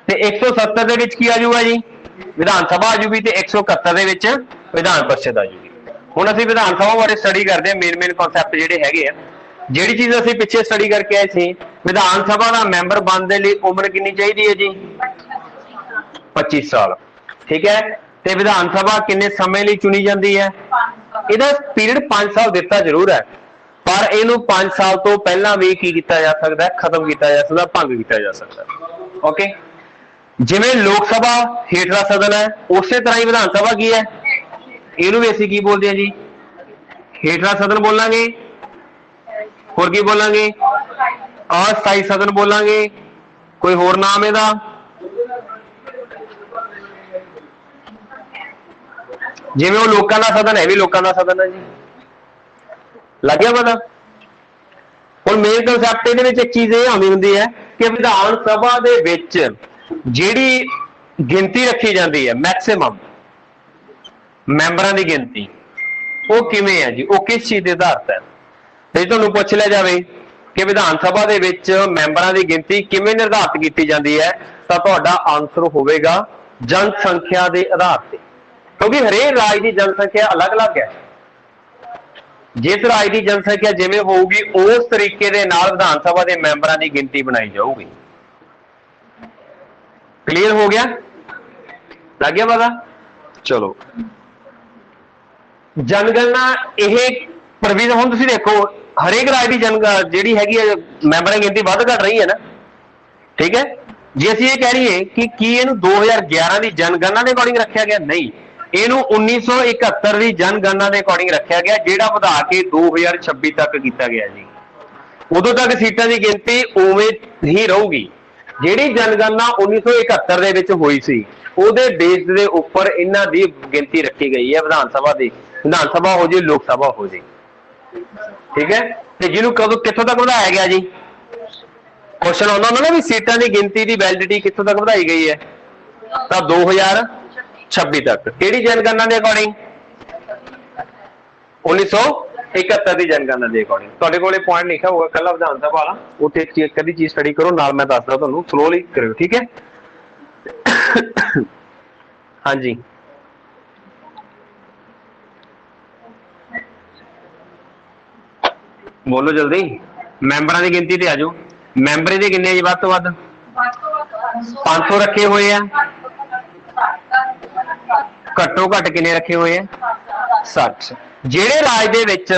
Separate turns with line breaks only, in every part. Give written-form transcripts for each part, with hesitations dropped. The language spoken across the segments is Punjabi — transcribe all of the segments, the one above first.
ਤੇ 170 ਦੇ ਵਿੱਚ ਕੀ ਆ ਜਾਊਗਾ ਜੀ, ਵਿਧਾਨ ਸਭਾ ਆ ਜੂਗੀ, ਤੇ 171 ਦੇ ਵਿੱਚ ਵਿਧਾਨ ਪਰਿਸ਼ਦ ਆ ਜੂਗੀ। ਹੁਣ ਅਸੀਂ ਵਿਧਾਨ ਸਭਾ ਬਾਰੇ ਸਟੱਡੀ ਕਰਦੇ ਹਾਂ, ਮੇਨ ਕਨਸੈਪਟ ਜਿਹੜੇ ਹੈਗੇ ਆ। ਜਿਹੜੀ ਚੀਜ਼ ਅਸੀਂ ਪਿੱਛੇ ਸਟੱਡੀ ਕਰਕੇ ਆਏ ਸੀ, ਵਿਧਾਨ ਸਭਾ ਦਾ ਮੈਂਬਰ ਬਣਨ ਦੇ ਲਈ ਉਮਰ ਕਿੰਨੀ ਚਾਹੀਦੀ ਹੈ ਜੀ, 25 ਸਾਲ। ਠੀਕ ਹੈ, ਤੇ ਵਿਧਾਨ ਸਭਾ ਕਿੰਨੇ ਸਮੇਂ ਲਈ ਚੁਣੀ ਜਾਂਦੀ ਹੈ, ਇਹਦਾ ਪੀਰੀਅਡ 5 ਸਾਲ ਦਿੱਤਾ ਜ਼ਰੂਰ ਹੈ, ਪਰ ਇਹਨੂੰ 5 ਸਾਲ ਤੋਂ ਪਹਿਲਾਂ ਵੀ ਕੀ ਕੀਤਾ ਜਾ ਸਕਦਾ ਹੈ, ਖਤਮ ਕੀਤਾ ਜਾ ਸਕਦਾ, ਭੰਗ ਕੀਤਾ ਜਾ ਸਕਦਾ। ਓਕੇ, ਜਿਵੇਂ ਲੋਕ ਸਭਾ ਹੇਠਲਾ ਸਦਨ ਹੈ, ਉਸੇ ਤਰ੍ਹਾਂ ਹੀ ਵਿਧਾਨ ਸਭਾ ਕੀ ਹੈ, ਇਹਨੂੰ ਵੀ ਅਸੀਂ ਕੀ ਬੋਲਦੇ ਹਾਂ ਜੀ, ਹੇਠਲਾ ਸਦਨ ਬੋਲਾਂਗੇ। ਹੋਰ ਕੀ ਬੋਲਾਂਗੇ, ਅਸਥਾਈ ਸਦਨ ਬੋਲਾਂਗੇ। ਕੋਈ ਹੋਰ ਨਾਮ ਇਹਦਾ, ਜਿਵੇਂ ਉਹ ਲੋਕਾਂ ਦਾ ਸਦਨ ਹੈ, ਵੀ ਲੋਕਾਂ ਦਾ ਸਦਨ ਹੈ ਜੀ। ਲੱਗ ਗਿਆ ਪਤਾ। ਹੁਣ ਮੇਨ ਕਨਸੈਪਟ ਇਹਦੇ ਵਿੱਚ ਇੱਕ ਚੀਜ਼ ਇਹ ਆਉਂਦੀ ਹੁੰਦੀ ਹੈ ਕਿ ਵਿਧਾਨ ਸਭਾ ਦੇ ਵਿੱਚ ਜਿਹੜੀ ਗਿਣਤੀ ਰੱਖੀ ਜਾਂਦੀ ਹੈ, ਮੈਕਸਿਮਮ ਮੈਂਬਰਾਂ ਦੀ ਗਿਣਤੀ, ਉਹ ਕਿਵੇਂ ਹੈ ਜੀ, ਉਹ ਕਿਸ ਚੀਜ਼ ਦੇ ਆਧਾਰ ਤੇ। ਜੇ ਤੁਹਾਨੂੰ ਪੁੱਛ ਲਿਆ ਜਾਵੇ ਕਿ ਵਿਧਾਨ ਸਭਾ ਦੇ ਵਿੱਚ ਮੈਂਬਰਾਂ ਦੀ ਗਿਣਤੀ ਕਿਵੇਂ ਨਿਰਧਾਰਿਤ ਕੀਤੀ ਜਾਂਦੀ ਹੈ, ਤਾਂ ਤੁਹਾਡਾ ਆਨਸਰ ਹੋਵੇਗਾ ਜਨਸੰਖਿਆ ਦੇ ਆਧਾਰ ਤੇ, ਕਿਉਂਕਿ ਹਰੇਕ ਰਾਜ ਦੀ ਜਨਸੰਖਿਆ ਅਲੱਗ-ਅਲੱਗ ਹੈ। ਜਿਸ ਰਾਜ ਦੀ ਜਨਸੰਖਿਆ ਜਿਵੇਂ ਹੋਊਗੀ, ਉਸ ਤਰੀਕੇ ਦੇ ਨਾਲ ਵਿਧਾਨ ਸਭਾ ਦੇ ਮੈਂਬਰਾਂ ਦੀ ਗਿਣਤੀ ਬਣਾਈ ਜਾਊਗੀ। ਕਲੀਅਰ ਹੋ ਗਿਆ, ਲੱਗ ਗਿਆ ਪਤਾ। ਚਲੋ, ਜਨਗਣਨਾ ਇਹ ਪ੍ਰੋਵੀਜ਼ਨ, ਹੁਣ ਤੁਸੀਂ ਦੇਖੋ ਹਰੇਕ ਰਾਜ ਦੀ ਜਿਹੜੀ ਹੈਗੀ ਹੈ ਮੈਂਬਰਾਂ ਦੀ ਗਿਣਤੀ ਵੱਧ ਘਟ ਰਹੀ ਹੈ ਨਾ। ਠੀਕ ਹੈ, ਜੇ ਅਸੀਂ ਇਹ ਕਹਿ ਰਹੀਏ ਕਿ ਕੀ ਇਹਨੂੰ 2011 ਦੀ ਜਨਗਣਨਾ ਦੇ ਅਕੋਰਡਿੰਗ ਰੱਖਿਆ ਗਿਆ, ਨਹੀਂ, ਇਹਨੂੰ 1971 ਦੀ ਜਨਗਣਨਾ ਦੇ ਅਕੋਰਡਿੰਗ ਰੱਖਿਆ ਗਿਆ, ਜਿਹੜਾ ਵਧਾ ਕੇ 2026 ਤੱਕ ਕੀਤਾ ਗਿਆ ਜੀ। ਉਦੋਂ ਤੱਕ ਸੀਟਾਂ ਦੀ ਗਿਣਤੀ ਉਵੇਂ ਹੀ ਰਹੂਗੀ। ਜਿਹੜੀ ਜਨਗਣਨਾ 1971 ਦੇ ਵਿੱਚ ਹੋਈ ਸੀ, ਉਹਦੇ ਬੇਸ ਦੇ ਉੱਪਰ ਇਹਨਾਂ ਦੀ ਗਿਣਤੀ ਰੱਖੀ ਗਈ ਹੈ ਵਿਧਾਨ ਸਭਾ ਦੀ। ਵਿਧਾਨ ਸਭਾ ਹੋ ਜੇ, ਲੋਕ ਸਭਾ ਹੋ ਜੇ। ਠੀਕ ਹੈ, ਤੇ ਜਿਹਨੂੰ ਕਦੋਂ ਕਿੱਥੋਂ ਤੱਕ ਵਧਾਇਆ ਗਿਆ ਜੀ, ਕੁਐਸਚਨ ਆਉਂਦਾ ਹੁੰਦਾ ਨਾ ਵੀ ਸੀਟਾਂ ਦੀ ਗਿਣਤੀ ਦੀ ਵੈਲਿਡਿਟੀ ਕਿੱਥੋਂ ਤੱਕ ਵਧਾਈ ਗਈ ਹੈ, ਤਾਂ 2026 ਤੱਕ। ਕਿਹੜੀ ਜਨਗਣਨਾ ਦੇ ਅਕੋਰਡਿੰਗ, 1971 ਦੀ ਜਨਗਣਨਾ ਦੇ ਅਕੋਰਡਿੰਗ। ਤੁਹਾਡੇ ਕੋਲੇ ਪੁਆਇੰਟ ਲਿਖਿਆ ਹੋਊਗਾ ਕੱਲਾ ਵਿਧਾਨ ਸਭਾ ਵਾਲਾ, ਉੱਥੇ ਇੱਕ ਅੱਧੀ ਚੀਜ਼ ਸਟੱਡੀ ਕਰੋ, ਨਾਲ ਮੈਂ ਦੱਸਦਾ ਤੁਹਾਨੂੰ, ਸਲੋਲੀ ਕਰਿਓ। ਠੀਕ ਹੈ, ਹਾਂਜੀ ਬੋਲੋ ਜਲਦੀ। ਮੈਂਬਰਾਂ ਦੀ ਗਿਣਤੀ ਤੇ ਆ ਜਾਓ। ਮੈਂਬਰ ਇਹਦੇ ਕਿੰਨੇ ਜੀ, ਵੱਧ ਤੋਂ ਵੱਧ 500 ਰੱਖੇ ਹੋਏ ਆ। ਘੱਟੋ ਘੱਟ ਕਿੰਨੇ ਰੱਖੇ ਹੋਏ ਆ, 60। ਜਿਹੜੇ ਰਾਜ ਦੇ ਵਿੱਚ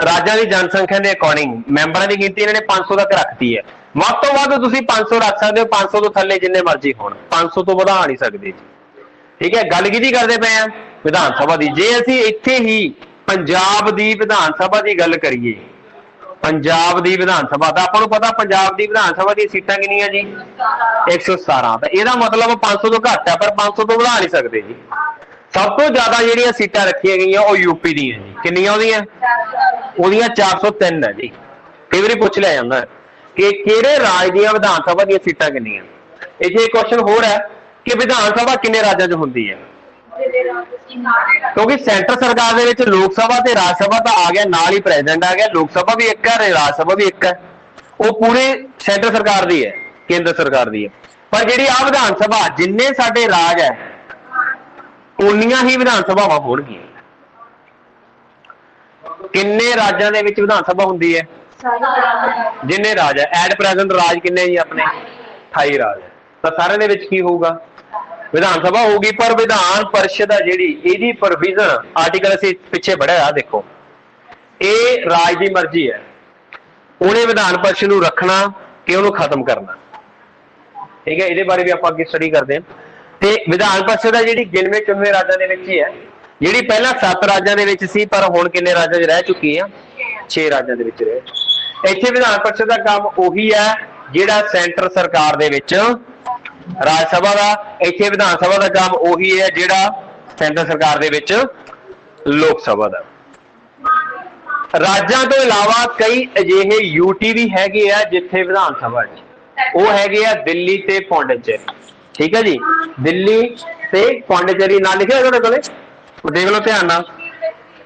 ਰਾਜਾਂ ਦੀ ਜਨਸੰਖਿਆ ਦੇ ਅਕੋਰਡਿੰਗ ਮੈਂਬਰਾਂ ਦੀ ਗਿਣਤੀ ਇਹਨਾਂ ਨੇ 500 ਤੱਕ ਰੱਖਤੀ ਹੈ, ਵੱਧ ਤੋਂ ਵੱਧ ਤੁਸੀਂ 500 ਰੱਖ ਸਕਦੇ ਹੋ, 500 ਤੋਂ ਥੱਲੇ ਜਿੰਨੇ ਮਰਜ਼ੀ ਹੋਣ, 500 ਤੋਂ ਵਧਾ ਨਹੀਂ ਸਕਦੇ ਜੀ। ਠੀਕ ਹੈ, ਗੱਲ ਕਿਹਦੀ ਕਰਦੇ ਪਏ ਆ, ਵਿਧਾਨ ਸਭਾ ਦੀ। ਜੇ ਅਸੀਂ ਇੱਥੇ ਹੀ ਪੰਜਾਬ ਦੀ ਵਿਧਾਨ ਸਭਾ ਦੀ ਗੱਲ ਕਰੀਏ, ਪੰਜਾਬ ਦੀ ਵਿਧਾਨ ਸਭਾ ਦਾ ਆਪਾਂ ਨੂੰ ਪਤਾ, ਪੰਜਾਬ ਦੀ ਵਿਧਾਨ ਸਭਾ ਦੀਆਂ ਸੀਟਾਂ ਕਿੰਨੀਆਂ ਜੀ, 117। ਤਾਂ ਇਹਦਾ ਮਤਲਬ 500 ਤੋਂ ਘੱਟ ਹੈ, ਪਰ 500 ਤੋਂ ਵਧਾ ਨਹੀਂ ਸਕਦੇ ਜੀ। ਸਭ ਤੋਂ ਜ਼ਿਆਦਾ ਜਿਹੜੀਆਂ ਸੀਟਾਂ ਰੱਖੀਆਂ ਗਈਆਂ ਉਹ ਯੂਪੀ ਦੀਆਂ ਜੀ। ਕਿੰਨੀਆਂ ਉਹਦੀਆਂ, ਉਹਦੀਆਂ 403 ਹੈ ਜੀ। ਕਈ ਵਾਰੀ ਪੁੱਛ ਲਿਆ ਜਾਂਦਾ ਕਿ ਕਿਹੜੇ ਰਾਜ ਦੀਆਂ ਵਿਧਾਨ ਸਭਾ ਦੀਆਂ ਸੀਟਾਂ ਕਿੰਨੀਆਂ। ਇੱਥੇ ਇੱਕ ਕੁਐਸਚਨ ਹੋਰ ਹੈ ਕਿ ਵਿਧਾਨ ਸਭਾ ਕਿੰਨੇ ਰਾਜਾਂ 'ਚ ਹੁੰਦੀ ਹੈ, ਕਿਉਂਕਿ ਸੈਂਟਰ ਸਰਕਾਰ ਦੇ ਵਿੱਚ ਲੋਕ ਸਭਾ ਤੇ ਰਾਜ ਸਭਾ ਤਾਂ ਆ ਗਿਆ, ਨਾਲ ਹੀ ਪ੍ਰੈਜ਼ੀਡੈਂਟ ਆ ਗਿਆ। ਲੋਕ ਸਭਾ ਵੀ ਇੱਕ ਹੈ, ਰਾਜ ਸਭਾ ਵੀ ਇੱਕ ਹੈ, ਉਹ ਪੂਰੇ ਸੈਂਟਰ ਸਰਕਾਰ ਦੀ ਹੈ, ਕੇਂਦਰ ਸਰਕਾਰ ਦੀ ਹੈ। ਪਰ ਜਿਹੜੀ ਆ ਵਿਧਾਨ ਸਭਾ, ਜਿੰਨੇ ਸਾਡੇ ਰਾਜ ਹੈ ਉਨੀਆਂ ਹੀ ਵਿਧਾਨ ਸਭਾਵਾਂ ਹੋਣਗੀਆਂ। ਕਿੰਨੇ ਰਾਜਾਂ ਦੇ ਵਿੱਚ ਵਿਧਾਨ ਸਭਾ ਹੁੰਦੀ ਹੈ, ਜਿੰਨੇ ਰਾਜ ਹੈ। ਐਟ ਪ੍ਰੈਜ਼ੈਂਟ ਰਾਜ ਕਿੰਨੇ ਜੀ ਆਪਣੇ, 28 ਰਾਜ ਹੈ। ਤਾਂ ਸਾਰਿਆਂ ਦੇ ਵਿੱਚ ਕੀ ਹੋਊਗਾ, ਵਿਧਾਨ ਸਭਾ ਹੋਊਗੀ। ਪਰ ਵਿਧਾਨ ਪਰਿਸ਼ਦ ਹੈ ਜਿਹੜੀ, ਇਹਦੀ ਪ੍ਰੋਵੀਜ਼ਨ ਆਰਟੀਕਲ ਅਸੀਂ ਪਿੱਛੇ ਪੜਿਆ, ਦੇਖੋ ਇਹ ਰਾਜ ਦੀ ਮਰਜ਼ੀ ਹੈ, ਉਹਨੇ ਵਿਧਾਨ ਪਰਿਸ਼ਦ ਨੂੰ ਰੱਖਣਾ ਕਿ ਉਹਨੂੰ ਖਤਮ ਕਰਨਾ। ਠੀਕ ਹੈ, ਇਹਦੇ ਬਾਰੇ ਵੀ ਆਪਾਂ ਅੱਗੇ ਸਟੱਡੀ ਕਰਦੇ ਹਾਂ। ਤੇ ਵਿਧਾਨ ਪਰਿਸ਼ਦ ਹੈ ਜਿਹੜੀ ਗਿਣਵੇਂ ਚੁਣਵੇਂ ਰਾਜਾਂ ਦੇ ਵਿੱਚ ਹੀ ਹੈ, ਜਿਹੜੀ ਪਹਿਲਾਂ 7 ਰਾਜਾਂ ਦੇ ਵਿੱਚ ਸੀ, ਪਰ ਹੁਣ ਕਿੰਨੇ ਰਾਜਾਂ 'ਚ ਰਹਿ ਚੁੱਕੀ ਆ, 6 ਰਾਜਾਂ ਦੇ ਵਿੱਚ ਰਹੇ। ਇੱਥੇ ਵਿਧਾਨ ਪਰਿਸ਼ਦ ਦਾ ਕੰਮ ਉਹੀ ਹੈ ਜਿਹੜਾ ਸੈਂਟਰ ਸਰਕਾਰ ਦੇ ਵਿੱਚ ਰਾਜ ਸਭਾ ਦਾ, ਇੱਥੇ ਵਿਧਾਨ ਸਭਾ ਦਾ ਕੰਮ ਉਹੀ ਹੈ ਜਿਹੜਾ ਸੈਂਟਰ ਸਰਕਾਰ ਦੇ ਵਿੱਚ ਲੋਕ ਸਭਾ ਦਾ। ਰਾਜਾਂ ਤੋਂ ਇਲਾਵਾ ਕਈ ਅਜਿਹੇ ਯੂਟੀ ਵੀ ਹੈਗੇ ਆ ਜਿੱਥੇ ਵਿਧਾਨ ਸਭਾ ਜੀ, ਉਹ ਹੈਗੇ ਆ ਦਿੱਲੀ ਤੇ ਪੌਂਡੀਚੇਰੀ। ਠੀਕ ਹੈ ਜੀ, ਦਿੱਲੀ ਤੇ ਪੌਂਡੀਚੇਰੀ ਨਾਲ ਲਿਖਿਆ ਤੁਹਾਡੇ ਕੋਲੇ, ਦੇਖ ਲਓ ਧਿਆਨ ਨਾਲ।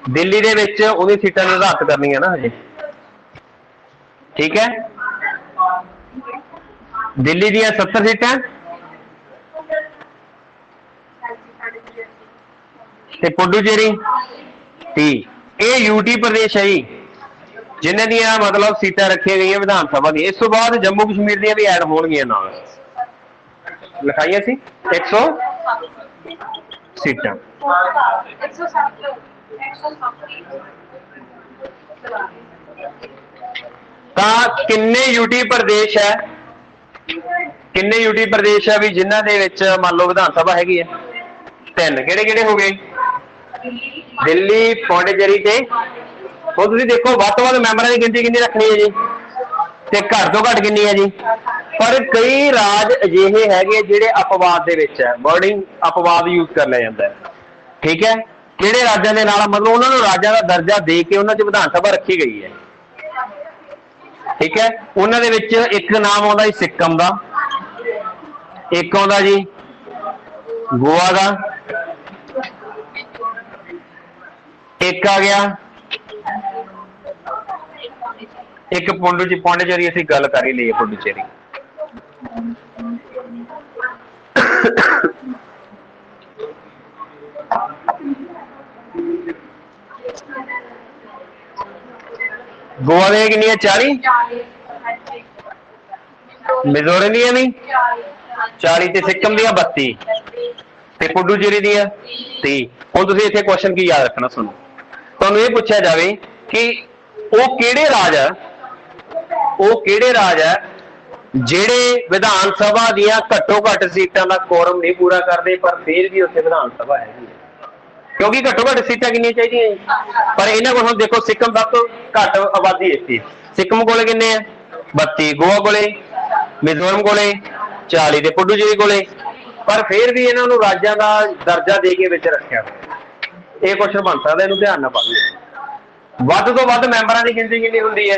ਦਿੱਲੀ ਦੇ ਵਿੱਚ ਉਹਦੀ ਸੀਟਾਂ ਨਿਰਧਾਰਿਤ ਕਰਨੀਆਂ ਨਾ ਹਜੇ। ਠੀਕ ਹੈ, दिल्ली दियां 70 सीटां ते पुडुचेरी 30। ये यूटी प्रदेश है जी जिन्हां दियां मतलब सीटां रखी गई विधान सभा दी। इस तो बाद जम्मू कश्मीर दियां भी ऐड होणगियां नाल लिखाइयां सी 100 सीटां। ਤਾਂ ਕਿੰਨੇ यूटी प्रदेश है किन्ने यूटी प्रदेश है भी जिन्हां दे विच मान लो विधान सभा हैगी है 3 किहड़े हो गए दिल्ली पौंडीचेरी ते हुण तुसीं देखो वध तो वध मैंबरां दी गिनती किन्नी रखनी है जी ते घट तो घट किन्नी है जी। पर कई राज अजिहे हैगे जिहड़े अपवाद दे विच है वर्डिंग अपवाद यूज कर लिया जाता है ठीक है। किहड़े राज्यां दे नाल मतलब उन्हां नूं राज्यां दा दर्जा दे के उन्हां च विधान सभा रखी गई है ठीक है। उन्हां दे विच एक नाम आउंदा जी सिक्किम दा एक आउंदा जी गोवा दा एक आ गया एक पौंडीचेरी असीं गल कर ही लईए पौंडीचेरी गोवा दे किन्नियां 40 मिजोरम दियां नहीं 40 ते सिक्किम दियां 32 ते पुडुचेरी दियां 30। हुण तुसीं इत्थे क्वेश्चन की याद रखना सुनो तुहानूं ये पुछया जावे कि वो किहड़े राज है वो किहड़े राज है ਜਿਹੜੇ विधान सभा दियां घट्टो घट सीटां दा कोरम नहीं पूरा करते पर फिर भी उत्थे विधान सभा हैगी क्योंकि घट्टो घट सीटां किन्नियां चाहीदियां पर इन्हां कोल देखो सिक्किम सब तो घट आबादी इत्थे सिक्किम कोले किन्ने है 32 गोवा कोले मिजोरम कोले 40 ते पुडुचेरी कोले पर फिर भी इन्हां नूं राज्यां दा दर्जा दे के विच रखिया ये क्वेश्चन बन सकदा इहनूं ध्यान नाल पढ़ लिओ। ਵੱਧ ਤੋਂ ਵੱਧ ਮੈਂਬਰਾਂ ਦੀ ਗਿਣਤੀ ਕਿੰਨੀ ਹੁੰਦੀ ਹੈ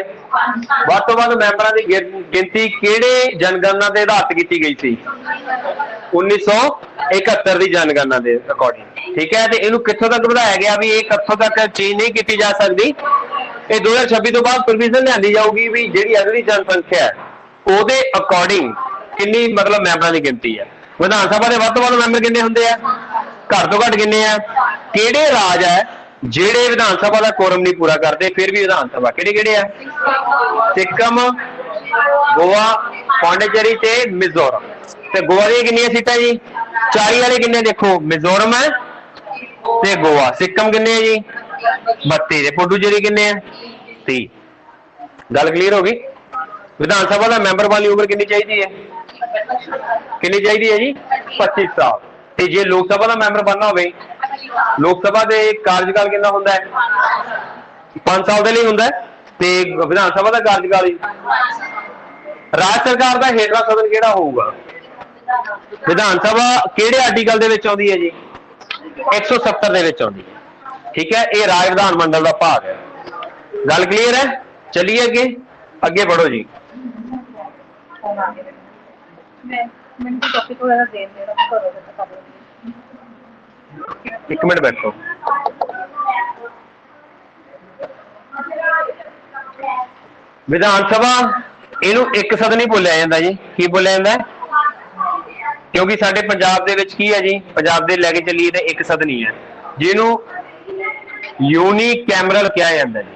ਵੱਧ ਤੋਂ ਵੱਧ ਮੈਂਬਰਾਂ ਦੀ ਗਿਣਤੀ ਕਿਹੜੇ ਜਨਗਣਨਾ ਦੇ ਆਧਾਰ ਤੇ ਕੀਤੀ ਗਈ ਸੀ 1971 ਦੀ ਜਨਗਣਨਾ ਦੇ ਅਕੋਰਡਿੰਗ ਠੀਕ ਹੈ। ਤੇ ਇਹਨੂੰ ਕਿੱਥੋਂ ਤੱਕ ਵਧਾਇਆ ਗਿਆ ਵੀ ਇਹ ਕਿੱਥੋਂ ਤੱਕ ਚੇਂਜ ਨਹੀਂ ਕੀਤੀ ਜਾ ਸਕਦੀ ਇਹ 2026 ਤੋਂ ਬਾਅਦ ਪ੍ਰੋਵੀਜ਼ਨ ਲਿਆਂਦੀ ਜਾਊਗੀ ਵੀ ਜਿਹੜੀ ਅਗਲੀ ਜਨਸੰਖਿਆ ਹੈ ਉਹਦੇ ਅਕੋਰਡਿੰਗ ਕਿੰਨੀ ਮਤਲਬ ਮੈਂਬਰਾਂ ਦੀ ਗਿਣਤੀ ਹੈ। ਵਿਧਾਨ ਸਭਾ ਦੇ ਵੱਧ ਤੋਂ ਵੱਧ ਮੈਂਬਰ ਕਿੰਨੇ ਹੁੰਦੇ ਆ ਘੱਟ ਤੋਂ ਘੱਟ ਕਿੰਨੇ ਆ ਕਿਹੜੇ ਰਾਜ ਹੈ ਜਿਹੜੇ विधान सभा का कोरम नहीं पूरा करते फिर भी विधान सभा किहड़े आ सिक्किम गोवा पौंडीचेरी ते मिजोरम ते गोवा दी किन्नियां सीटां जी 40 वाले किन्ने देखो मिजोरम है ते गोवा सिक्किम किन्ने जी 32 ते पुडुचेरी किन्ने 30। गल क्लीयर होगी। विधान सभा का मैंबर वाली उम्र कितनी चाहिए है जी 25 साल ते जे लोक सभा का मैंबर बनना हो लोक सभा के कार्यकाल कितना होंदा है 5 साल के लिए होंदा है ते विधान सभा का कार्यकाल राज सरकार का हेठला सदन किहड़ा होऊगा विधान सभा किहड़े आर्टिकल दे विच आउंदी है जी 170 दे विच आउंदी है ठीक है। ये राज विधान मंडल का भाग है। गल क्लीयर है। चलिए अगे अगे बढ़ो जी। एक मिनट बैठो। विधान सभा इनू एक सदन ही बोलिया जाता जी की बोलिया जाता है क्योंकि साडे पंजाब दे विच की है जी पंजाब दे लैके चलीए तो एक सदन ही है जिन्हों यूनी कैमरल कहा जाता है जी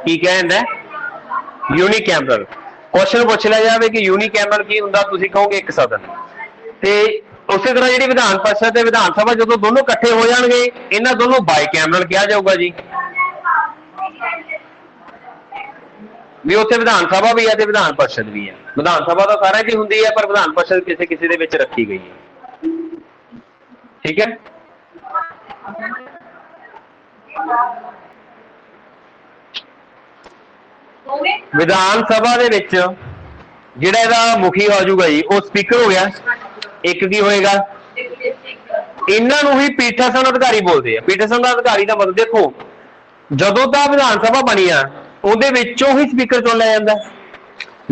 की कहा जाता है यूनी कैमरल। क्वेश्चन पूछ लिया जाए कि यूनी कैमरल की हुंदा तुसीं कहोगे एक सदन ते उस तरह जी विधान परिषद विधान सभा जो दोनों कट्ठे हो जाएंगे इन्होंने दोनों बाई कैमरल कहा जाऊगा जी भी उत्थे विधान सभा भी है विधान परिषद भी है। विधान सभा तो सारे की होंगी है पर विधान परिषद किसी किसी दे विच रखी गई है ठीक है। विधान सभा दे विच जिहड़ा इहदा मुखी हो जाऊगा जी वो स्पीकर हो गया एक की होएगा इन्हों ही पीठासन अधिकारी बोलते हैं। पीठासन का अधिकारी का मतलब देखो जदों तक विधान सभा बनी है उहदे विचों ही स्पीकर चुन लिया जाता है।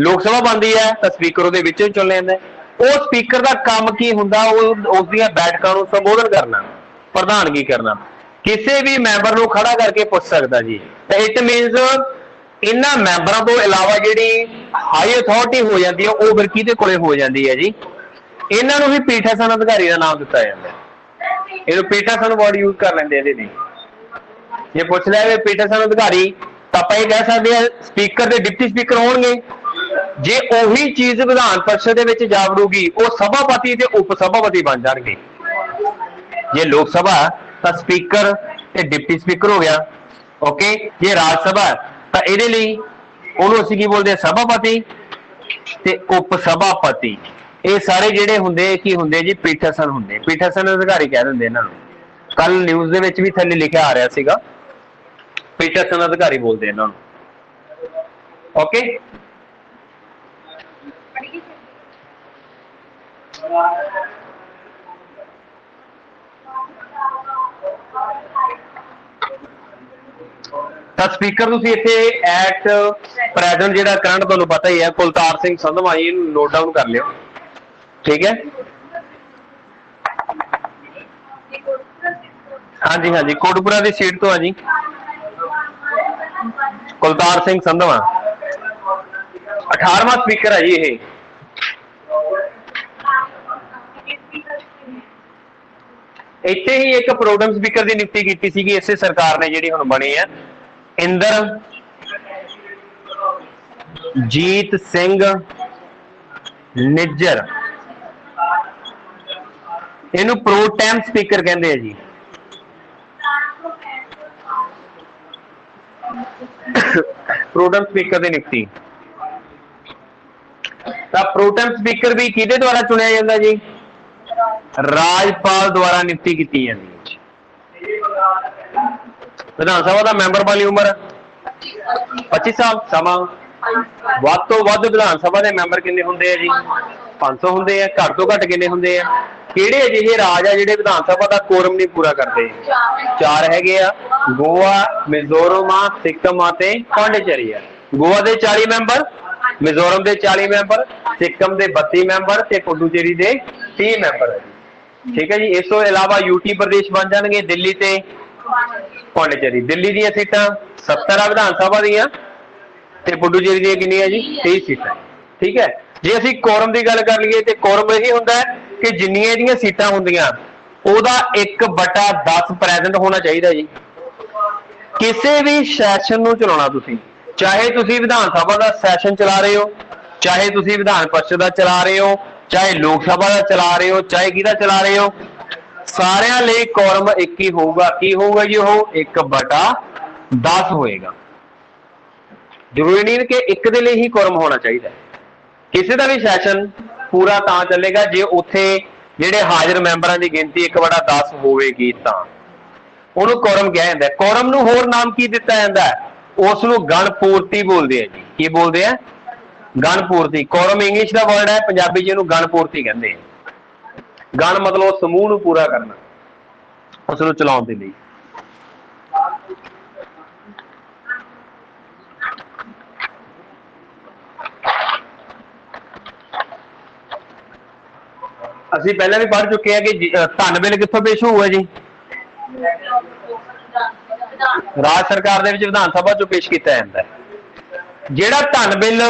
लोक सभा बनती है तो स्पीकर उहदे विचों ही चुन लिया जाता है। वो स्पीकर का काम की हुंदा उसदियां बैठकां नूं संबोधन करना प्रधानगी करना किसी भी मैंबर नूं खड़ा करके पूछ सकता जी। इट मीनस ਇਹਨਾਂ ਮੈਂਬਰਾਂ ਤੋਂ ਇਲਾਵਾ ਜਿਹੜੀ ਹਾਈ ਅਥਾਰਟੀ ਹੋ ਜਾਂਦੀ ਹੈ ਉਹ ਫਿਰ ਕਿਹਦੇ ਕੋਲੇ ਹੋ ਜਾਂਦੀ ਹੈ ਜੀ? ਇਹਨਾਂ ਨੂੰ ਵੀ ਪੀਠਾਸਨ ਅਧਿਕਾਰੀ ਦਾ ਨਾਮ ਦਿੱਤਾ ਜਾਂਦਾ ਹੈ। ਇਹਨੂੰ ਪੀਠਾਸਨ ਵਰਡ ਯੂਜ਼ ਕਰ ਲੈਂਦੇ ਇਹਦੇ ਲਈ। ਜੇ ਪੁੱਛ ਲਿਆ ਵੀ ਪੀਠਾਸਨ ਅਧਿਕਾਰੀ ਤਾਂ ਆਪਾਂ ਇਹ ਕਹਿ ਸਕਦੇ ਹਾਂ ਸਪੀਕਰ ਤੇ ਡਿਪਟੀ ਸਪੀਕਰ ਹੋਣਗੇ। ਜੇ ਉਹੀ ਚੀਜ਼ ਵਿਧਾਨ ਪਰਿਸ਼ਦ ਦੇ ਵਿੱਚ ਜਾ ਵੜੂਗੀ ਉਹ ਸਭਾਪਤੀ ਤੇ ਉਪ ਸਭਾਪਤੀ ਬਣ ਜਾਣਗੇ। ਜੇ ਲੋਕ ਸਭਾ ਤਾਂ ਸਪੀਕਰ ਤੇ ਡਿਪਟੀ ਸਪੀਕਰ ਹੋ ਗਿਆ, ਓਕੇ। ਜੇ ਰਾਜ ਸਭਾ ਤਾਂ ਇਹਦੇ ਲਈ ਉਹਨੂੰ ਅਸੀਂ ਕੀ ਬੋਲਦੇ ਹਾਂ? ਸਭਾਪਤੀ ਤੇ ਉਪ ਸਭਾਪਤੀ। ਇਹ ਸਾਰੇ ਜਿਹੜੇ ਹੁੰਦੇ ਕੀ ਹੁੰਦੇ ਜੀ? ਪੀਠਾਸਨ ਹੁੰਦੇ। ਪੀਠਾਸਨ ਅਧਿਕਾਰੀ ਕਹਿ ਦਿੰਦੇ ਇਹਨਾਂ ਨੂੰ। ਕੱਲ ਨਿਊਜ਼ ਦੇ ਵਿੱਚ ਵੀ ਥੱਲੇ ਲਿਖਿਆ ਆ ਰਿਹਾ ਸੀਗਾ, ਪੀਠਾਸਨ ਅਧਿਕਾਰੀ ਬੋਲਦੇ ਇਹਨਾਂ ਨੂੰ, ਓਕੇ। ਤਾਂ ਸਪੀਕਰ ਤੁਸੀਂ ਇੱਥੇ ਐਟ ਪ੍ਰੈਜ਼ੈਂਟ ਜਿਹੜਾ ਕਰੰਟ ਤੁਹਾਨੂੰ ਪਤਾ ਹੀ ਹੈ ਕੁਲਤਾਰ ਸਿੰਘ ਸੰਧਵਾ ਜੀ, ਇਹਨੂੰ ਨੋਟ ਡਾਊਨ ਕਰ ਲਿਓ, ਠੀਕ ਹੈ। ਹਾਂਜੀ ਹਾਂਜੀ, ਕੋਟਪੁਰਾ ਦੀ ਸੀਟ ਤੋਂ ਆ ਜੀ ਕੁਲਤਾਰ ਸਿੰਘ ਸੰਧਵਾ, 18ਵਾਂ ਸਪੀਕਰ ਹੈ ਜੀ ਇਹ। ਇੱਥੇ ਹੀ ਇੱਕ ਪ੍ਰੋਗਰਾਮ ਸਪੀਕਰ ਦੀ ਨਿਯੁਕਤੀ ਕੀਤੀ ਸੀਗੀ ਇਸੇ ਸਰਕਾਰ ਨੇ ਜਿਹੜੀ ਹੁਣ ਬਣੀ ਹੈ, ਇੰਦਰ ਜੀਤ ਸਿੰਘ ਨਿੱਜਰ। ਇਹਨੂੰ ਪ੍ਰੋ ਟੈਮ ਸਪੀਕਰ ਕਹਿੰਦੇ ਆ ਜੀ। ਪ੍ਰੋਟੈਮ ਸਪੀਕਰ ਦੀ ਨਿਯੁਕਤੀ ਤਾਂ ਪ੍ਰੋਟੈਮ ਸਪੀਕਰ ਵੀ ਕਿਹਦੇ ਦੁਆਰਾ ਚੁਣਿਆ ਜਾਂਦਾ ਜੀ? ਰਾਜਪਾਲ ਦੁਆਰਾ ਨਿਯੁਕਤੀ ਕੀਤੀ ਜਾਂਦੀ ਹੈ। ਵਿਧਾਨ ਸਭਾ ਦਾ ਮੈਂਬਰ ਵਾਲੀ ਉਮਰ 25 ਸਾਲ। ਸਮਾਂ ਵੱਧ ਤੋਂ ਵੱਧ ਵਿਧਾਨ ਸਭਾ ਦੇ ਮੈਂਬਰ ਕਿੰਨੇ ਹੁੰਦੇ ਆ ਜੀ? 500 ਹੁੰਦੇ ਆ। ਘੱਟ ਤੋਂ ਘੱਟ ਕਿੰਨੇ ਹੁੰਦੇ ਆ? ਕਿਹੜੇ ਅਜਿਹੇ ਰਾਜ ਆ ਜਿਹੜੇ ਵਿਧਾਨ ਸਭਾ ਦਾ ਕੋਰਮ ਨਹੀਂ ਪੂਰਾ ਕਰਦੇ? 4 ਹੈਗੇ ਆ, ਗੋਆ, ਮਿਜ਼ੋਰਮ, ਸਿੱਕਮ ਅਤੇ ਪੌਂਡੀਚੇਰੀ ਆ। ਗੋਆ ਦੇ 40 ਮੈਂਬਰ, ਮਿਜ਼ੋਰਮ ਦੇ 40 ਮੈਂਬਰ, ਸਿੱਕਮ ਦੇ 32 ਮੈਂਬਰ ਤੇ ਪੁਡੂਚੇਰੀ ਦੇ 30 ਮੈਂਬਰ ਹੈ ਜੀ, ਠੀਕ ਹੈ ਜੀ। ਇਸ ਤੋਂ ਇਲਾਵਾ ਯੂਟੀ ਪ੍ਰਦੇਸ਼ ਬਣ ਜਾਣਗੇ, ਦਿੱਲੀ ਤੇ ਪੌਂਡੀਚੇਰੀ। ਦਿੱਲੀ ਦੀਆਂ ਸੀਟਾਂ 70 ਆ ਵਿਧਾਨ ਸਭਾ ਦੀਆਂ ਤੇ ਪੁਡੂਚੇਰੀ ਦੀਆਂ ਕਿੰਨੀਆਂ ਜੀ? 30 ਸੀਟਾਂ, ਠੀਕ ਹੈ। ਜੇ ਅਸੀਂ ਕੋਰਮ ਦੀ ਗੱਲ ਕਰ ਲਈਏ ਤੇ ਕੋਰਮ ਇਹੀ ਹੁੰਦਾ ਹੈ ਕਿ ਜਿੰਨੀਆਂ ਇਹਦੀਆਂ ਸੀਟਾਂ ਹੁੰਦੀਆਂ ਉਹਦਾ 1/10 ਪ੍ਰੈਜ਼ੈਂਟ ਹੋਣਾ ਚਾਹੀਦਾ ਜੀ। ਕਿਸੇ ਵੀ ਸੈਸ਼ਨ ਨੂੰ ਚਲਾਉਣਾ ਤੁਸੀਂ, ਚਾਹੇ ਤੁਸੀਂ ਵਿਧਾਨ ਸਭਾ ਦਾ ਸੈਸ਼ਨ ਚਲਾ ਰਹੇ ਹੋ, ਚਾਹੇ ਤੁਸੀਂ ਵਿਧਾਨ ਪਰਿਸ਼ਦ ਦਾ ਚਲਾ ਰਹੇ ਹੋ, ਚਾਹੇ ਲੋਕ ਸਭਾ ਦਾ ਚਲਾ ਰਹੇ ਹੋ, ਚਾਹੇ ਕਿਹਦਾ ਚਲਾ ਰਹੇ ਹੋ, ਸਾਰਿਆਂ ਲਈ ਕੋਰਮ ਇੱਕ ਹੀ ਹੋਊਗਾ। ਕੀ ਹੋਊਗਾ ਜੀ? ਉਹ 1/10 ਹੋਏਗਾ। ਜ਼ਰੂਰੀ ਨਹੀਂ ਕਿ ਇੱਕ ਦੇ ਲਈ ਹੀ ਕੋਰਮ ਹੋਣਾ ਚਾਹੀਦਾ। ਕਿਸੇ ਦਾ ਵੀ ਸੈਸ਼ਨ ਪੂਰਾ ਤਾਂ ਚੱਲੇਗਾ ਜੇ ਉੱਥੇ ਜਿਹੜੇ ਹਾਜ਼ਰ ਮੈਂਬਰਾਂ ਦੀ ਗਿਣਤੀ 1/10 ਹੋਵੇਗੀ, ਤਾਂ ਉਹਨੂੰ ਕੋਰਮ ਕਿਹਾ ਜਾਂਦਾ ਹੈ। ਕੋਰਮ ਨੂੰ ਹੋਰ ਨਾਮ ਕੀ ਦਿੱਤਾ ਜਾਂਦਾ ਹੈ? ਉਸ ਨੂੰ ਗਣ ਪੂਰਤੀ ਬੋਲਦੇ ਆ ਜੀ। ਕੀ ਬੋਲਦੇ ਆ? ਗਣ ਪੂਰਤੀ। ਕੋਰਮ ਇੰਗਲਿਸ਼ ਦਾ ਵਰਡ ਹੈ, ਪੰਜਾਬੀ ਚ ਇਹਨੂੰ ਗਣ ਪੂਰਤੀ ਕਹਿੰਦੇ ਆ। ਗਣ ਮਤਲਬ ਸਮੂਹ ਨੂੰ ਪੂਰਾ ਕਰਨਾ, ਉਸ ਨੂੰ ਚਲਾਉਣ ਦੇ ਲਈ। ਅਸੀਂ ਪਹਿਲਾਂ ਵੀ ਪੜ੍ਹ ਚੁੱਕੇ ਆ ਕਿ ਧਨ ਬਿੱਲ ਕਿੱਥੋਂ ਪੇਸ਼ ਹੋਊਗਾ ਜੀ? ਰਾਜ ਸਰਕਾਰ ਦੇ ਵਿੱਚ ਵਿਧਾਨ ਸਭਾ ਚੋਂ ਪੇਸ਼ ਕੀਤਾ ਜਾਂਦਾ ਹੈ। ਜਿਹੜਾ ਧਨ ਬਿੱਲ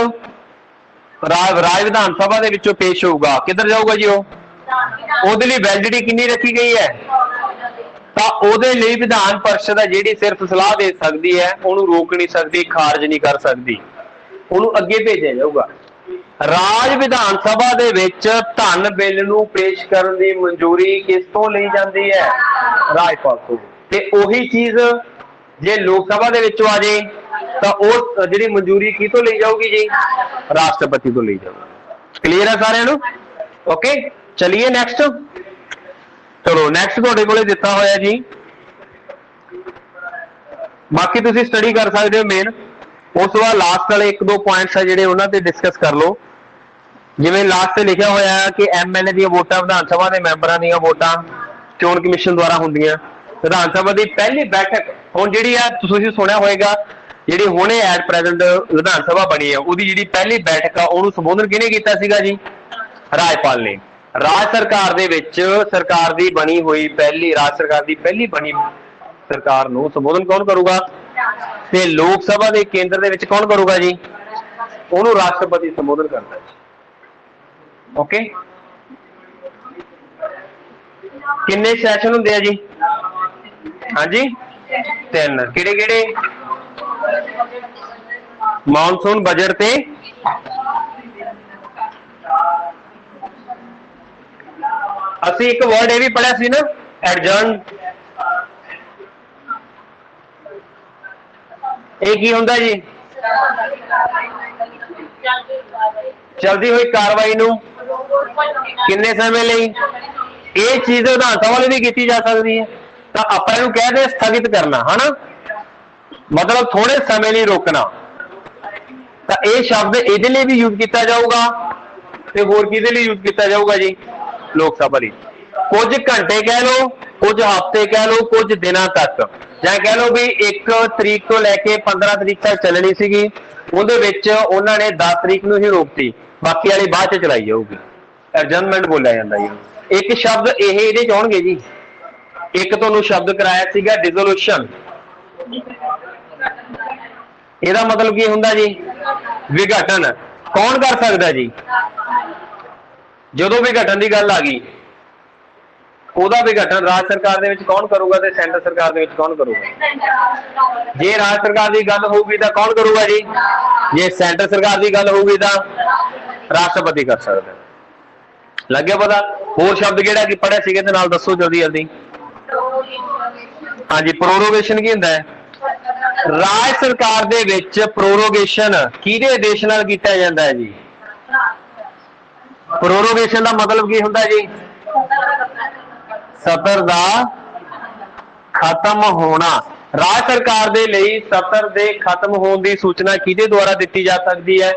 ਰਾਜ ਵਿਧਾਨ ਸਭਾ ਦੇ ਵਿੱਚੋਂ ਪੇਸ਼ ਹੋਊਗਾ ਕਿੱਧਰ ਜਾਊਗਾ ਜੀ? ਉਹਦੇ ਲਈ ਵੈਲਿਡਿਟੀ ਕਿੰਨੀ ਰੱਖੀ ਗਈ ਹੈ? ਤਾਂ ਉਹਦੇ ਲਈ ਵਿਧਾਨ ਪਰਿਸ਼ਦ ਹੈ ਜਿਹੜੀ ਸਿਰਫ ਸਲਾਹ ਦੇ ਸਕਦੀ ਹੈ, ਉਹਨੂੰ ਰੋਕ ਨਹੀਂ ਸਕਦੀ, ਖਾਰਜ ਨਹੀਂ ਕਰ ਸਕਦੀ, ਉਹਨੂੰ ਅੱਗੇ ਭੇਜਿਆ ਜਾਊਗਾ। ਰਾਜ ਵਿਧਾਨ ਸਭਾ ਦੇ ਵਿੱਚ ਧਨ ਬਿੱਲ ਨੂੰ ਪੇਸ਼ ਕਰਨ ਦੀ ਮਨਜ਼ੂਰੀ ਕਿਸ ਤੋਂ ਲਈ ਜਾਂਦੀ ਹੈ? ਰਾਜਪਾਲ ਤੋਂ। ਤੇ ਉਹੀ ਚੀਜ਼ ਜੇ ਲੋਕ ਸਭਾ ਦੇ ਵਿੱਚੋਂ ਆ ਜਾਏ ਤਾਂ ਉਹ ਜਿਹੜੀ ਮਨਜ਼ੂਰੀ ਕਿਤੋਂ ਲਈ ਜਾਊਗੀ ਜੀ? ਰਾਸ਼ਟਰਪਤੀ ਤੋਂ ਲਈ ਜਾਊਗੀ। ਕਲੀਅਰ ਹੈ ਸਾਰਿਆਂ ਨੂੰ? ਓਕੇ, ਚਲਿਏ ਨੈਕਸਟ। ਚਲੋ ਨੈਕਸਟ ਤੁਹਾਡੇ ਕੋਲੇ ਦਿੱਤਾ ਹੋਇਆ ਜੀ, ਬਾਕੀ ਤੁਸੀਂ ਸਟੱਡੀ ਕਰ ਸਕਦੇ ਹੋ ਮੇਨ। ਉਸ ਤੋਂ ਬਾਅਦ ਲਾਸਟ ਵਾਲੇ 1-2 ਪੁਆਇੰਟਸ ਆ ਜਿਹੜੇ ਉਹਨਾਂ ਤੇ ਡਿਸਕਸ ਕਰ ਲਓ। ਜਿਵੇਂ ਲਾਸਟ ਤੇ ਲਿਖਿਆ ਹੋਇਆ ਹੈ ਕਿ ਐਮਐਲਏ ਦੀਆਂ ਵੋਟਾਂ ਵਿਧਾਨ ਸਭਾ ਦੇ ਮੈਂਬਰਾਂ ਦੀਆਂ ਵੋਟਾਂ ਚੋਣ ਕਮਿਸ਼ਨ ਦੁਆਰਾ ਹੁੰਦੀਆਂ। ਵਿਧਾਨ ਸਭਾ ਦੀ ਪਹਿਲੀ ਬੈਠਕ ਹੁਣ ਜਿਹੜੀ ਆ ਤੁਸੀਂ ਸੁਣਿਆ ਹੋਏਗਾ, ਜਿਹੜੀ ਹੁਣੇ ਐਟ ਪ੍ਰੈਜ਼ੈਂਟ ਵਿਧਾਨ ਸਭਾ ਬਣੀ ਹੈ ਉਹਦੀ ਜਿਹੜੀ ਪਹਿਲੀ ਬੈਠਕ ਆ ਉਹਨੂੰ ਸੰਬੋਧਨ ਕਿਹਨੇ ਕੀਤਾ ਸੀਗਾ ਜੀ? ਰਾਜਪਾਲ ਨੇ। ਰਾਜ ਸਰਕਾਰ ਦੇ ਵਿੱਚ ਸਰਕਾਰ ਦੀ ਬਣੀ ਹੋਈ ਪਹਿਲੀ ਰਾਜ ਸਰਕਾਰ ਦੀ ਪਹਿਲੀ ਬਣੀ ਸਰਕਾਰ ਨੂੰ ਸੰਬੋਧਨ ਕੌਣ ਕਰੂਗਾ? ਤੇ ਲੋਕ ਸਭਾ ਦੇ ਕੇਂਦਰ ਦੇ ਵਿੱਚ ਕੌਣ ਕਰੂਗਾ ਜੀ? ਉਹਨੂੰ ਰਾਸ਼ਟਰਪਤੀ ਸੰਬੋਧਨ ਕਰਦਾ ਜੀ। ਓਕੇ, ਕਿੰਨੇ ਸੈਸ਼ਨ ਹੁੰਦੇ ਆ ਜੀ? ਹਾਂਜੀ, 3। ਕਿਹੜੇ ਕਿਹੜੇ? ਮੌਨਸੂਨ, ਬਜਟ ਤੇ ਅਸੀਂ ਇੱਕ ਵਰਡ ਇਹ ਵੀ ਪੜਿਆ ਸੀ ਨਾ, ਐਡਜਰਨ। ਇਹ ਕੀ ਹੁੰਦਾ ਜੀ? ਚਲਦੀ ਹੋਈ ਕਾਰਵਾਈ ਨੂੰ ਕਿੰਨੇ ਸਮੇਂ ਲਈ? ਇਹ ਚੀਜ਼ ਵਿਧਾਨ ਸਭਾ ਲਈ ਵੀ ਕੀਤੀ ਜਾ ਸਕਦੀ ਹੈ, ਤਾਂ ਆਪਾਂ ਇਹਨੂੰ ਕਹਿੰਦੇ ਸਥਗਿਤ ਕਰਨਾ, ਹਨਾ, ਮਤਲਬ ਥੋੜੇ ਸਮੇਂ ਲਈ ਰੋਕਣਾ। ਤਾਂ ਇਹ ਸ਼ਬਦ ਇਹਦੇ ਲਈ ਵੀ ਯੂਜ਼ ਕੀਤਾ ਜਾਊਗਾ, ਤੇ ਹੋਰ ਕਿਹਦੇ ਲਈ ਯੂਜ਼ ਕੀਤਾ ਜਾਊਗਾ ਜੀ? ਲੋਕ ਸਭਾ ਲਈ। ਕੁਝ ਘੰਟੇ ਕਹਿ ਲਓ, ਕੁਝ ਹਫ਼ਤੇ ਕਹਿ ਲਓ, ਕੁਝ ਦਿਨਾਂ ਤੱਕ, ਜਾਂ ਕਹਿ ਲਓ ਵੀ 1 ਤਰੀਕ ਤੋਂ ਲੈ ਕੇ 15 ਤਰੀਕ ਤੱਕ ਚੱਲਣੀ ਸੀਗੀ, ਉਹਦੇ ਵਿੱਚ ਉਹਨਾਂ ਨੇ 10 ਤਰੀਕ ਨੂੰ ਹੀ ਰੋਕਤੀ, ਬਾਕੀ ਵਾਲੀ ਬਾਅਦ ਚ ਚਲਾਈ ਜਾਊਗੀ। ਐਡਜਰਨਮੈਂਟ ਬੋਲਿਆ ਜਾਂਦਾ ਜੀ। ਇੱਕ ਸ਼ਬਦ ਇਹ ਇਹਦੇ ਚ ਆਉਣਗੇ ਜੀ। ਇੱਕ ਤੁਹਾਨੂੰ ਸ਼ਬਦ ਕਰਾਇਆ ਸੀਗਾ ਡਿਸੋਲੂਸ਼ਨ। ਇਹਦਾ ਮਤਲਬ ਕੀ ਹੁੰਦਾ ਜੀ? ਵਿਘਟਨ। ਕੌਣ ਕਰ ਸਕਦਾ ਜੀ? ਜਦੋਂ ਵਿਘਟਨ ਦੀ ਗੱਲ ਆ ਗਈ, ਉਹਦਾ ਵਿਘਟਨ ਰਾਜ ਸਰਕਾਰ ਦੇ ਵਿੱਚ ਕੌਣ ਕਰੂਗਾ ਤੇ ਸੈਂਟਰ ਸਰਕਾਰ ਦੇ ਵਿੱਚ ਕੌਣ ਕਰੂਗਾ? ਜੇ ਰਾਜ ਸਰਕਾਰ ਦੀ ਗੱਲ ਹੋਊਗੀ ਤਾਂ ਕੌਣ ਕਰੂਗਾ ਜੀ? ਜੇ ਸੈਂਟਰ ਸਰਕਾਰ ਦੀ ਗੱਲ ਹੋਊਗੀ ਤਾਂ ਰਾਸ਼ਟਰਪਤੀ ਕਰ ਸਕਦਾ। ਲੱਗਿਆ ਪਤਾ? ਹੋਰ ਸ਼ਬਦ ਕਿਹੜਾ ਕੀ ਪੜਿਆ ਸੀਗੇ ਤੇ ਨਾਲ ਦੱਸੋ ਜਲਦੀ ਜਲਦੀ। ਹਾਂਜੀ, ਪ੍ਰੋਰੋਗੇਸ਼ਨ ਕੀ ਹੁੰਦਾ ਹੈ? ਰਾਜ ਸਰਕਾਰ ਦੇ ਵਿੱਚ ਪ੍ਰੋਰੋਗੇਸ਼ਨ ਕਿਹਦੇ ਆਦੇਸ਼ ਨਾਲ ਕੀਤਾ ਜਾਂਦਾ ਹੈ ਜੀ? ਪ੍ਰੋਰੋਗੇਸ਼ਨ ਦਾ ਮਤਲਬ ਕੀ ਹੁੰਦਾ ਜੀ? ਸਤਰ ਦਾ ਖਤਮ ਹੋਣਾ। ਰਾਜ ਸਰਕਾਰ ਦੇ ਲਈ ਸਤਰ ਦੇ ਖਤਮ ਹੋਣ ਦੀ ਸੂਚਨਾ ਕਿਹਦੇ ਦੁਆਰਾ ਦਿੱਤੀ ਜਾ ਸਕਦੀ ਹੈ?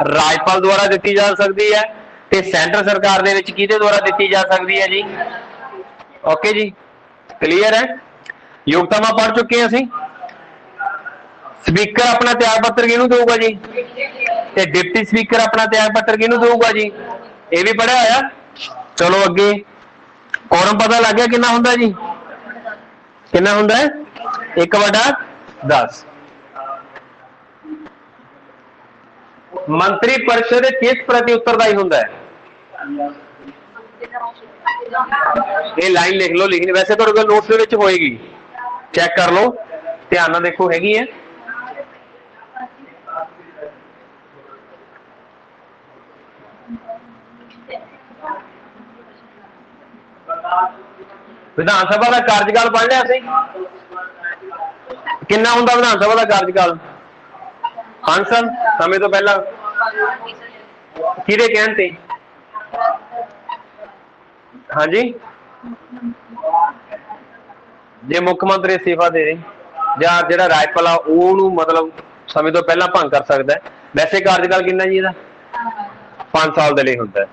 ਰਾਜਪਾਲ ਦੁਆਰਾ ਦਿੱਤੀ ਜਾ ਸਕਦੀ ਹੈ। ਤੇ ਸੈਂਟਰ ਸਰਕਾਰ ਦੇ ਵਿੱਚ ਕਿਹਦੇ ਦੁਆਰਾ ਦਿੱਤੀ ਜਾ ਸਕਦੀ ਹੈ ਜੀ? ਓਕੇ ਜੀ, ਕਲੀਅਰ ਹੈ? ਯੋਗਤਾਵਾਂ ਪੜ੍ਹ ਚੁੱਕੇ ਹਾਂ ਅਸੀਂ। ਸਪੀਕਰ ਆਪਣਾ ਤਿਆਗ ਪੱਤਰ ਕਿਹਨੂੰ ਦੇਊਗਾ ਜੀ? ਤੇ ਡਿਪਟੀ ਸਪੀਕਰ ਆਪਣਾ ਤਿਆਗ ਪੱਤਰ ਕਿਹਨੂੰ ਦੇਊਗਾ ਜੀ? ਇਹ ਵੀ ਪੜਿਆ ਹੋਇਆ। ਚਲੋ ਅੱਗੇ, ਕੋਰਮ ਪਤਾ ਲੱਗ ਗਿਆ ਕਿੰਨਾ ਹੁੰਦਾ ਜੀ? ਕਿੰਨਾ ਹੁੰਦਾ ਹੈ? 1/10। ਮੰਤਰੀ ਪਰਿਸ਼ਦ ਕਿਸ ਪ੍ਰਤੀ ਉੱਤਰਦਾਈ ਹੁੰਦਾ ਹੈ? ਇਹ ਲਾਈਨ ਲਿਖ ਲਓ, ਲਿਖਣੀ ਵੈਸੇ ਤੁਹਾਡੇ ਕੋਲ ਨੋਟਸ ਦੇ ਵਿੱਚ ਹੋਏਗੀ, ਚੈੱਕ ਕਰ ਲਓ, ਧਿਆਨ ਨਾਲ ਦੇਖੋ, ਹੈਗੀ ਹੈ। ਵਿਧਾਨ ਸਭਾ ਦਾ ਕਾਰਜਕਾਲ ਪੜ੍ਹ ਲਿਆ ਸੀ। ਕਿੰਨਾ ਹੁੰਦਾ ਵਿਧਾਨ ਸਭਾ ਦਾ ਕਾਰਜਕਾਲ? 5 ਸਾਲ। ਸਮੇਂ ਤੋਂ ਪਹਿਲਾਂ ਕਿਹਦੇ ਕਹਿਣ ਤੇ? ਹਾਂਜੀ, ਜੇ ਮੁੱਖ ਮੰਤਰੀ ਅਸਤੀਫਾ ਦੇ ਦੇ ਜਾਂ ਜਿਹੜਾ ਰਾਜਪਾਲ ਆ ਉਹਨੂੰ ਮਤਲਬ ਸਮੇਂ ਤੋਂ ਪਹਿਲਾਂ ਭੰਗ ਕਰ ਸਕਦਾ ਹੈ। ਵੈਸੇ ਕਾਰਜਕਾਲ ਕਿੰਨਾ ਜੀ ਇਹਦਾ? 5 ਸਾਲ ਦੇ ਲਈ ਹੁੰਦਾ ਹੈ।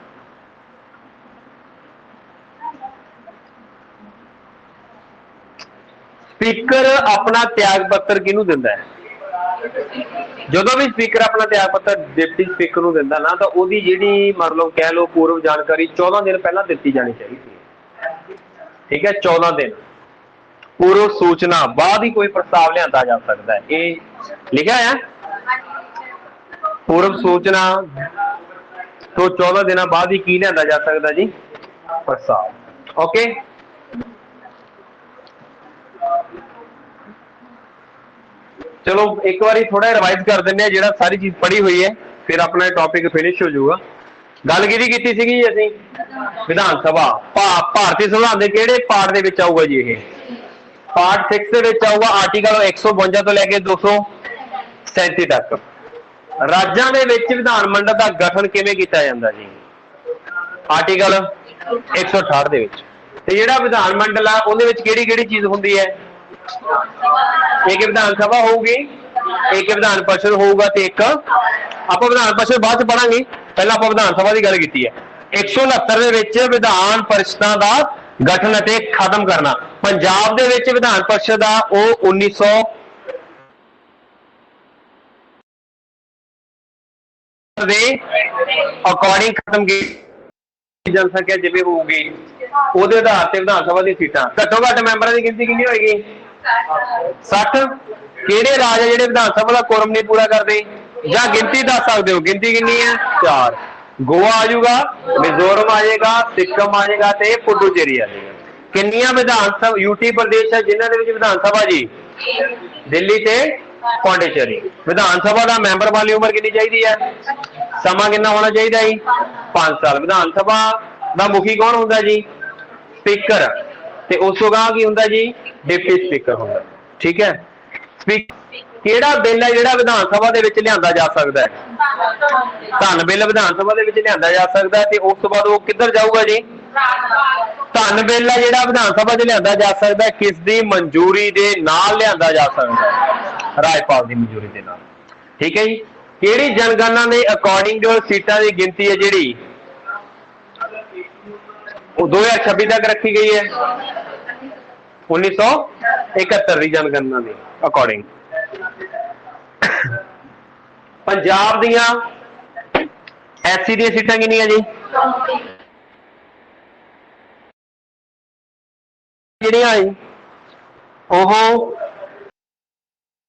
ਸਪੀਕਰ ਆਪਣਾ ਤਿਆਗ ਪੱਤਰ ਕਿਹਨੂੰ ਦਿੰਦਾ ਹੈ? ਜਦੋਂ ਵੀ ਸਪੀਕਰ ਆਪਣਾ ਤਿਆਗ ਪੱਤਰ ਡਿਪਟੀ ਸਪੀਕਰ ਨੂੰ ਦਿੰਦਾ ਨਾ, ਤਾਂ ਉਹਦੀ ਜਿਹੜੀ ਮਤਲਬ ਕਹਿ ਲਓ ਪੂਰਵ ਜਾਣਕਾਰੀ 14 ਦਿਨ ਪਹਿਲਾਂ ਦਿੱਤੀ ਜਾਣੀ ਚਾਹੀਦੀ ਹੈ। ਠੀਕ ਹੈ, 14 ਦਿਨ ਪੂਰਵ ਸੂਚਨਾ ਬਾਅਦ ਹੀ ਕੋਈ ਪ੍ਰਸਤਾਵ ਲਿਆਂਦਾ ਜਾ ਸਕਦਾ ਹੈ। ਇਹ ਲਿਖਿਆ ਹੈ, ਪੂਰਵ ਸੂਚਨਾ ਤੋਂ 14 ਦਿਨਾਂ ਬਾਅਦ ਹੀ ਕੀ ਲਿਆਂਦਾ ਜਾ ਸਕਦਾ ਜੀ? ਪ੍ਰਸਤਾਵ। ਓਕੇ, ਚਲੋ ਇੱਕ ਵਾਰੀ ਥੋੜਾ ਰਿਵਾਈਜ਼ ਕਰ ਦਿੰਦੇ ਆ, ਜਿਹੜਾ ਸਾਰੀ ਚੀਜ਼ ਪੜ੍ਹੀ ਹੋਈ ਹੈ, ਫਿਰ ਆਪਣਾ ਟੌਪਿਕ ਫਿਨਿਸ਼ ਹੋ ਜਾਊਗਾ। ਗੱਲ ਕਿਹਦੀ ਕੀਤੀ ਸੀਗੀ ਜੀ ਅਸੀਂ? ਵਿਧਾਨ ਸਭਾ। ਭਾਰਤੀ ਸੰਵਿਧਾਨ ਦੇ ਕਿਹੜੇ ਪਾਰਟ ਦੇ ਵਿੱਚ ਆਊਗਾ ਜੀ ਇਹ? ਪਾਰਟ 6 ਦੇ ਵਿੱਚ ਆਊਗਾ, ਆਰਟੀਕਲ 152 ਤੋਂ ਲੈ ਕੇ 237 ਤੱਕ। ਰਾਜਾਂ ਦੇ ਵਿੱਚ ਵਿਧਾਨ ਮੰਡਲ ਦਾ ਗਠਨ ਕਿਵੇਂ ਕੀਤਾ ਜਾਂਦਾ ਜੀ? ਆਰਟੀਕਲ 168 ਦੇ ਵਿੱਚ। ਤੇ ਜਿਹੜਾ ਵਿਧਾਨ ਮੰਡਲ ਆ ਉਹਦੇ ਵਿੱਚ ਕਿਹੜੀ ਕਿਹੜੀ ਚੀਜ਼ ਹੁੰਦੀ ਹੈ? ਇੱਕ ਵਿਧਾਨ ਸਭਾ ਹੋਊਗੀ, ਇੱਕ ਵਿਧਾਨ ਪਰਿਸ਼ਦ ਹੋਊਗਾ, ਤੇ ਇੱਕ ਆਪਾਂ ਵਿਧਾਨ ਪਰਿਸ਼ਦ ਬਾਅਦ ਚ ਪੜਾਂਗੇ, ਪਹਿਲਾਂ ਆਪਾਂ ਵਿਧਾਨ ਸਭਾ ਦੀ ਗੱਲ ਕੀਤੀ ਹੈ। 169 ਦੇ ਵਿੱਚ ਵਿਧਾਨ ਪਰਿਸ਼ਦਾਂ ਦਾ ਗਠਨ ਅਤੇ ਖਤਮ ਕਰਨਾ। ਪੰਜਾਬ ਦੇ ਵਿੱਚ ਵਿਧਾਨ ਪਰਿਸ਼ਦ ਆ ਉਹ 1900 ਦੇ ਅਕੋਰਡਿੰਗ ਖਤਮ ਕੀਤੀ। ਜਨਸੰਖਿਆ ਜਿਵੇਂ ਹੋਊਗੀ ਉਹਦੇ ਆਧਾਰ ਤੇ ਵਿਧਾਨ ਸਭਾ ਦੀ ਸੀਟਾਂ, ਘੱਟੋ ਘੱਟ ਮੈਂਬਰਾਂ ਦੀ ਗਿਣਤੀ ਕਿੰਨੀ ਹੋਏਗੀ? 60 ਕਿਹੜੇ ਰਾਜ ਆ ਜਿਹੜੇ ਵਿਧਾਨ ਸਭਾ ਦਾ ਕੋਰਮ ਨਹੀਂ ਪੂਰਾ ਕਰਦੇ? ਜਾਂ ਗਿਣਤੀ ਦੱਸ ਸਕਦੇ ਹੋ, ਗਿਣਤੀ ਕਿੰਨੀ ਹੈ? 4। ਗੋਆ ਆ ਜਾਊਗਾ, ਮਿਜ਼ੋਰਮ ਆ ਜਾਏਗਾ, ਸਿੱਕਮ ਆ ਜਾਏਗਾ ਤੇ ਪੁਡੂਚੇਰੀ ਆ ਜਾਏਗਾ। ਕਿੰਨੀਆਂ ਵਿਧਾਨ ਸਭਾ ਯੂਟੀ ਪ੍ਰਦੇਸ਼ ਹੈ ਜਿਨ੍ਹਾਂ ਦੇ ਵਿੱਚ ਵਿਧਾਨ ਸਭਾ ਜੀ? ਦਿੱਲੀ ਤੇ ਪੌਂਡੀਚੇਰੀ। ਵਿਧਾਨ ਸਭਾ ਦਾ ਮੈਂਬਰ ਵਾਲੀ ਉਮਰ ਕਿੰਨੀ ਚਾਹੀਦੀ ਹੈ? ਸਮਾਂ ਕਿੰਨਾ ਹੋਣਾ ਚਾਹੀਦਾ ਜੀ? 5 ਸਾਲ। ਵਿਧਾਨ ਸਭਾ ਦਾ ਮੁਖੀ ਕੌਣ ਹੁੰਦਾ ਜੀ? ਸਪੀਕਰ। ਤੇ ਉਸ ਤੋਂ ਗਾਂਹ ਕੀ ਹੁੰਦਾ ਜੀ? ਡਿਪਟੀ ਸਪੀਕਰ ਹੁੰਦਾ। ਠੀਕ ਹੈ। ਕਿਹੜਾ ਬਿੱਲ ਹੈ ਜਿਹੜਾ ਵਿਧਾਨ ਸਭਾ ਦੇ ਵਿੱਚ ਲਿਆਂਦਾ ਜਾ ਸਕਦਾ ਹੈ? ਧਨ ਬਿੱਲ ਵਿਧਾਨ ਸਭਾ ਦੇ ਵਿੱਚ ਲਿਆਂਦਾ ਜਾ ਸਕਦਾ ਹੈ। ਤੇ ਉਸ ਤੋਂ ਬਾਅਦ ਉਹ ਕਿੱਧਰ ਜਾਊਗਾ ਜੀ? ਧਨ ਬਿੱਲ ਹੈ ਜਿਹੜਾ ਵਿਧਾਨ ਸਭਾ 'ਚ ਲਿਆਂਦਾ ਜਾ ਸਕਦਾ ਹੈ, ਕਿਸ ਦੀ ਮਨਜ਼ੂਰੀ ਦੇ ਨਾਲ ਲਿਆਂਦਾ ਜਾ ਸਕਦਾ ਹੈ? ਰਾਜਪਾਲ ਦੀ ਮਨਜ਼ੂਰੀ ਦੇ ਨਾਲ। ਠੀਕ ਹੈ ਜੀ। ਕਿਹੜੀ ਜਨਗਣਨਾ ਦੇ ਅਕੋਰਡਿੰਗ ਸੀਟਾਂ ਦੀ ਗਿਣਤੀ ਹੈ ਜਿਹੜੀ ਉਹ 2026 ਤੱਕ ਰੱਖੀ ਗਈ ਹੈ? 1971 ਦੀ ਜਨਗਣਨਾ ਦੇ ਅਕੋਰਡਿੰਗ। ਪੰਜਾਬ ਦੀਆਂ ਐਸਸੀ ਦੀਆਂ ਸੀਟਾਂ ਕਿੰਨੀਆਂ ਜੀ? ਜਿਹੜੀਆਂ ਉਹ